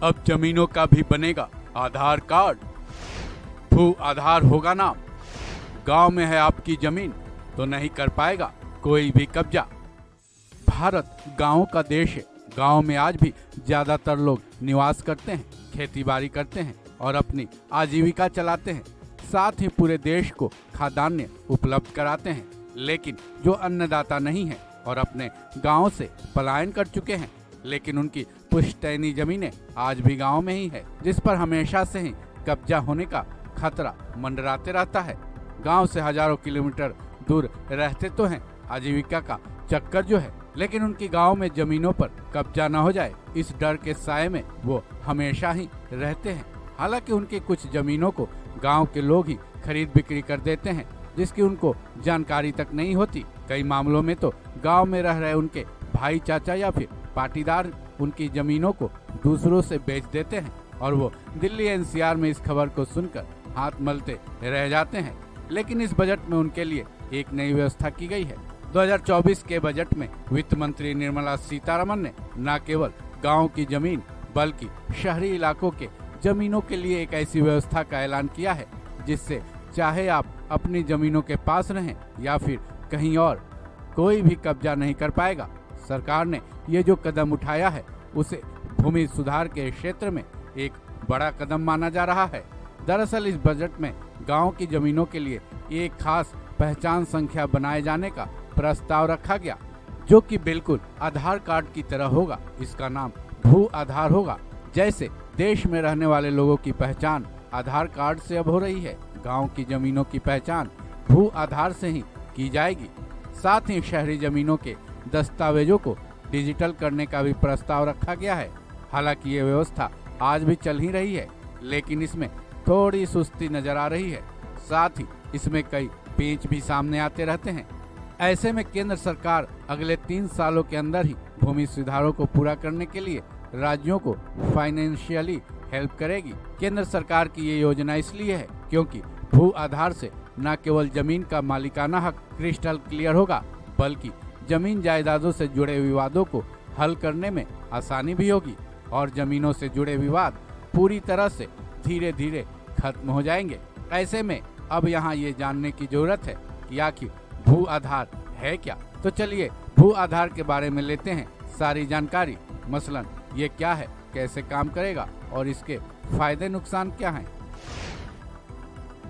अब जमीनों का भी बनेगा आधार कार्ड। भू आधार होगा नाम। गांव में है आपकी जमीन तो नहीं कर पाएगा कोई भी कब्जा। भारत गांवों का देश है। गांव में आज भी ज्यादातर लोग निवास करते हैं, खेतीबाड़ी करते हैं और अपनी आजीविका चलाते हैं। साथ ही पूरे देश को खाद्यान्न उपलब्ध कराते हैं। लेकिन जो अन्नदाता नहीं है और अपने गांव से पलायन कर चुके हैं, लेकिन उनकी पुश्तैनी जमीनें आज भी गांव में ही है, जिस पर हमेशा से ही कब्जा होने का खतरा मंडराते रहता है। गांव से हजारों किलोमीटर दूर रहते तो हैं, आजीविका का चक्कर जो है, लेकिन उनकी गांव में जमीनों पर कब्जा न हो जाए, इस डर के साए में वो हमेशा ही रहते हैं। हालांकि उनकी कुछ जमीनों को गांव के लोग ही खरीद बिक्री कर देते हैं, जिसकी उनको जानकारी तक नहीं होती। कई मामलों में तो गांव में रह रहे उनके भाई, चाचा या फिर पाटीदार उनकी जमीनों को दूसरों से बेच देते हैं और वो दिल्ली एनसीआर में इस खबर को सुनकर हाथ मलते रह जाते हैं। लेकिन इस बजट में उनके लिए एक नई व्यवस्था की गई है। 2024 के बजट में वित्त मंत्री निर्मला सीतारमण ने न केवल गांव की जमीन बल्कि शहरी इलाकों के जमीनों के लिए एक ऐसी व्यवस्था का ऐलान किया है जिससे चाहे आप अपनी जमीनों के पास रहें या फिर कहीं और, कोई भी कब्जा नहीं कर पाएगा। सरकार ने ये जो कदम उठाया है उसे भूमि सुधार के क्षेत्र में एक बड़ा कदम माना जा रहा है। दरअसल इस बजट में गांव की जमीनों के लिए एक खास पहचान संख्या बनाए जाने का प्रस्ताव रखा गया, जो कि बिल्कुल आधार कार्ड की तरह होगा। इसका नाम भू आधार होगा। जैसे देश में रहने वाले लोगों की पहचान आधार कार्ड से अब हो रही है, गांव की जमीनों की पहचान भू आधार से ही की जाएगी। साथ ही शहरी जमीनों के दस्तावेजों को डिजिटल करने का भी प्रस्ताव रखा गया है। हालांकि ये व्यवस्था आज भी चल ही रही है, लेकिन इसमें थोड़ी सुस्ती नजर आ रही है। साथ ही इसमें कई पेच भी सामने आते रहते हैं। ऐसे में केंद्र सरकार अगले 3 सालों के अंदर ही भूमि सुधारों को पूरा करने के लिए राज्यों को फाइनेंशियली हेल्प करेगी। केंद्र सरकार की ये योजना इसलिए है क्योंकि भू आधार से न केवल जमीन का मालिकाना हक क्रिस्टल क्लियर होगा, बल्कि जमीन जायदादों से जुड़े विवादों को हल करने में आसानी भी होगी और जमीनों से जुड़े विवाद पूरी तरह से धीरे धीरे खत्म हो जाएंगे। ऐसे में अब यहाँ ये जानने की जरूरत है कि आखिर भू आधार है क्या। तो चलिए भू आधार के बारे में लेते हैं सारी जानकारी। मसलन ये क्या है, कैसे काम करेगा और इसके फायदे नुकसान क्या हैं।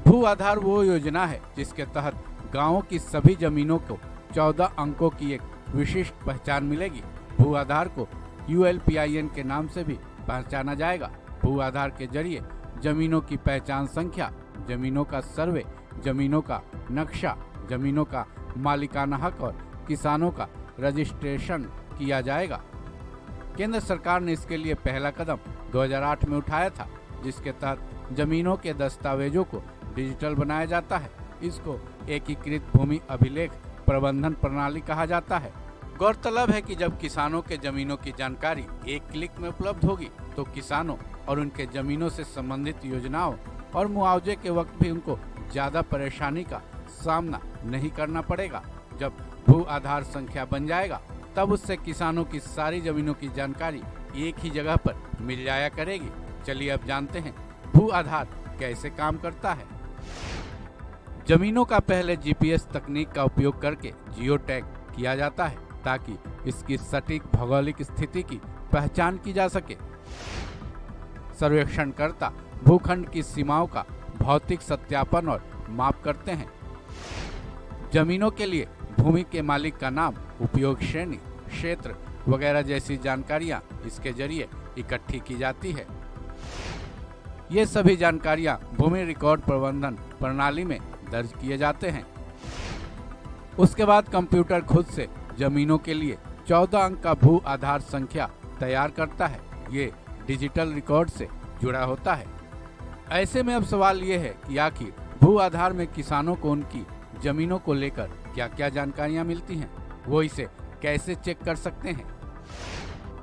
भू आधार वो योजना है जिसके तहत गांवों की सभी जमीनों को 14 अंकों की एक विशिष्ट पहचान मिलेगी। भू आधार को ULPIN के नाम से भी पहचाना जाएगा। भू आधार के जरिए जमीनों की पहचान संख्या, जमीनों का सर्वे, जमीनों का नक्शा, जमीनों का मालिकाना हक और किसानों का रजिस्ट्रेशन किया जाएगा। केंद्र सरकार ने इसके लिए पहला कदम 2008 में उठाया था, जिसके तहत जमीनों के दस्तावेजों को डिजिटल बनाया जाता है। इसको एकीकृत भूमि अभिलेख प्रबंधन प्रणाली कहा जाता है। गौरतलब है कि जब किसानों के जमीनों की जानकारी एक क्लिक में उपलब्ध होगी तो किसानों और उनके जमीनों से संबंधित योजनाओं और मुआवजे के वक्त भी उनको ज्यादा परेशानी का सामना नहीं करना पड़ेगा। जब भू आधार संख्या बन जाएगा तब उससे किसानों की सारी जमीनों की जानकारी एक ही जगह पर मिल जाया करेगी। चलिए अब जानते हैं भू आधार कैसे काम करता है। जमीनों का पहले GPS तकनीक का उपयोग करके जियो टैग किया जाता है ताकि इसकी सटीक भौगोलिक स्थिति की पहचान की जा सके। सर्वेक्षणकर्ता भूखंड की सीमाओं का भौतिक सत्यापन और माप करते हैं। जमीनों के लिए भूमि के मालिक का नाम, उपयोग श्रेणी, क्षेत्र वगैरह जैसी जानकारियां इसके जरिए इकट्ठी की जाती है। ये सभी जानकारियां भूमि रिकॉर्ड प्रबंधन प्रणाली में दर्ज किए जाते हैं। उसके बाद कंप्यूटर खुद से जमीनों के लिए 14 अंक का भू आधार संख्या तैयार करता है। ये डिजिटल रिकॉर्ड से जुड़ा होता है। ऐसे में अब सवाल ये है कि आखिर भू आधार में किसानों को उनकी जमीनों को लेकर क्या क्या जानकारियां मिलती हैं, वो इसे कैसे चेक कर सकते हैं।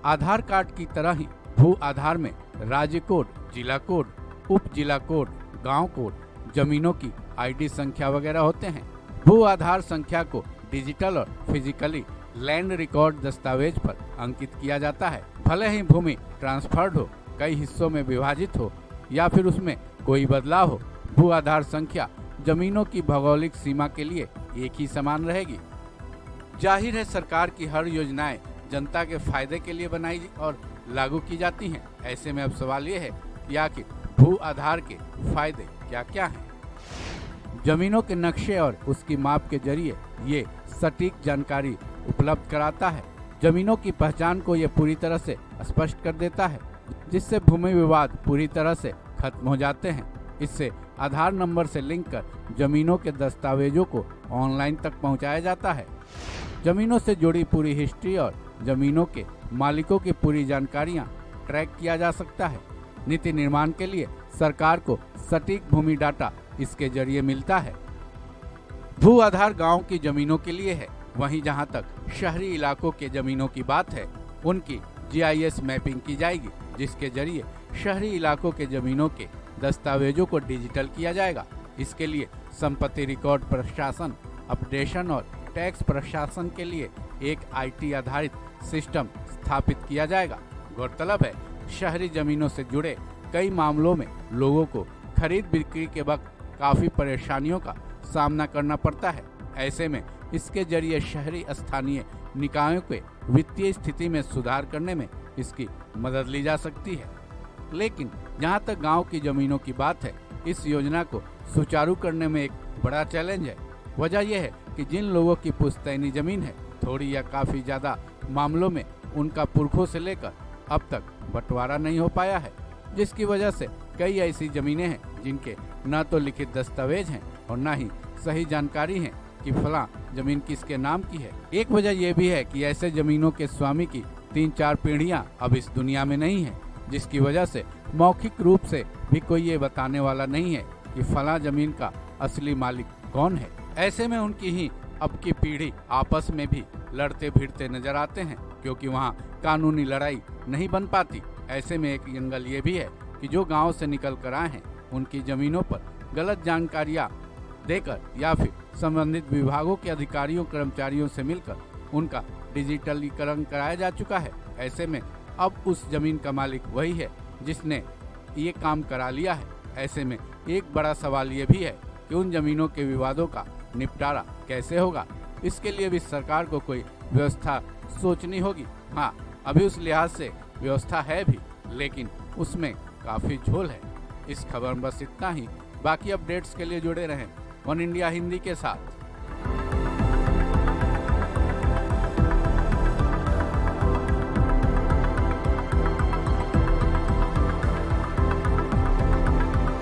आधार कार्ड की तरह ही भू आधार में राज्य कोड, जिला कोड, उप जिला कोड, गांव कोड, जमीनों की ID संख्या वगैरह होते हैं। भू आधार संख्या को डिजिटल और फिजिकली लैंड रिकॉर्ड दस्तावेज पर अंकित किया जाता है। भले ही भूमि ट्रांसफर्ड हो कई हिस्सों में विभाजित हो या फिर उसमें कोई बदलाव हो, भू आधार संख्या जमीनों की भौगोलिक सीमा के लिए एक ही समान रहेगी। जाहिर है सरकार की हर योजनाएं जनता के फायदे के लिए बनाई और लागू की जाती हैं। ऐसे में अब सवाल ये है कि आखिर भू आधार के फायदे क्या क्या हैं। जमीनों के नक्शे और उसकी माप के जरिए ये सटीक जानकारी उपलब्ध कराता है। जमीनों की पहचान को ये पूरी तरह से स्पष्ट कर देता है, जिससे भूमि विवाद पूरी तरह से खत्म हो जाते हैं। इससे आधार नंबर से लिंक कर जमीनों के दस्तावेजों को ऑनलाइन तक पहुंचाया जाता है। जमीनों से जुड़ी पूरी हिस्ट्री और जमीनों के मालिकों की पूरी जानकारियां ट्रैक किया जा सकता है। नीति निर्माण के लिए सरकार को सटीक भूमि डाटा इसके जरिए मिलता है। भू आधार गांव की जमीनों के लिए है, वहीं जहां तक शहरी इलाकों के जमीनों की बात है, उनकी GIS मैपिंग की जाएगी, जिसके जरिए शहरी इलाकों के जमीनों के दस्तावेजों को डिजिटल किया जाएगा। इसके लिए संपत्ति रिकॉर्ड प्रशासन, अपडेशन और टैक्स प्रशासन के लिए एक IT आधारित सिस्टम स्थापित किया जाएगा। गौरतलब है, शहरी जमीनों से जुड़े कई मामलों में लोगों को खरीद बिक्री के वक्त काफी परेशानियों का सामना करना पड़ता है। ऐसे में इसके जरिए शहरी स्थानीय निकायों के वित्तीय स्थिति में सुधार करने में इसकी मदद ली जा सकती है। लेकिन जहां तक गांव की जमीनों की बात है, इस योजना को सुचारू करने में एक बड़ा चैलेंज है। वजह यह है कि जिन लोगों की पुश्तैनी जमीन है, थोड़ी या काफी ज्यादा मामलों में उनका पुरखों से लेकर अब तक बंटवारा नहीं हो पाया है, जिसकी वजह से कई ऐसी जमीनें हैं जिनके न तो लिखित दस्तावेज हैं और न ही सही जानकारी है कि फलां जमीन किसके नाम की है। एक वजह यह भी है कि ऐसे जमीनों के स्वामी की 3-4 पीढ़ियां अब इस दुनिया में नहीं है, जिसकी वजह से मौखिक रूप से भी कोई ये बताने वाला नहीं है कि फलां जमीन का असली मालिक कौन है। ऐसे में उनकी ही अब की पीढ़ी आपस में भी लड़ते भिड़ते नजर आते हैं, क्योंकि वहाँ कानूनी लड़ाई नहीं बन पाती। ऐसे में एक जंगल ये भी है कि जो गांव से निकल कर आए हैं, उनकी जमीनों पर गलत जानकारियां देकर या फिर संबंधित विभागों के अधिकारियों कर्मचारियों से मिलकर उनका डिजिटलीकरण कराया जा चुका है। ऐसे में अब उस जमीन का मालिक वही है जिसने ये काम करा लिया है। ऐसे में एक बड़ा सवाल ये भी है कि उन जमीनों के विवादों का निपटारा कैसे होगा। इसके लिए भी सरकार को कोई व्यवस्था सोचनी होगी। हाँ, अभी उस लिहाज से व्यवस्था है भी, लेकिन उसमें काफी झोल है। इस खबर में बस इतना ही। बाकी अपडेट्स के लिए जुड़े रहें वन इंडिया हिंदी के साथ।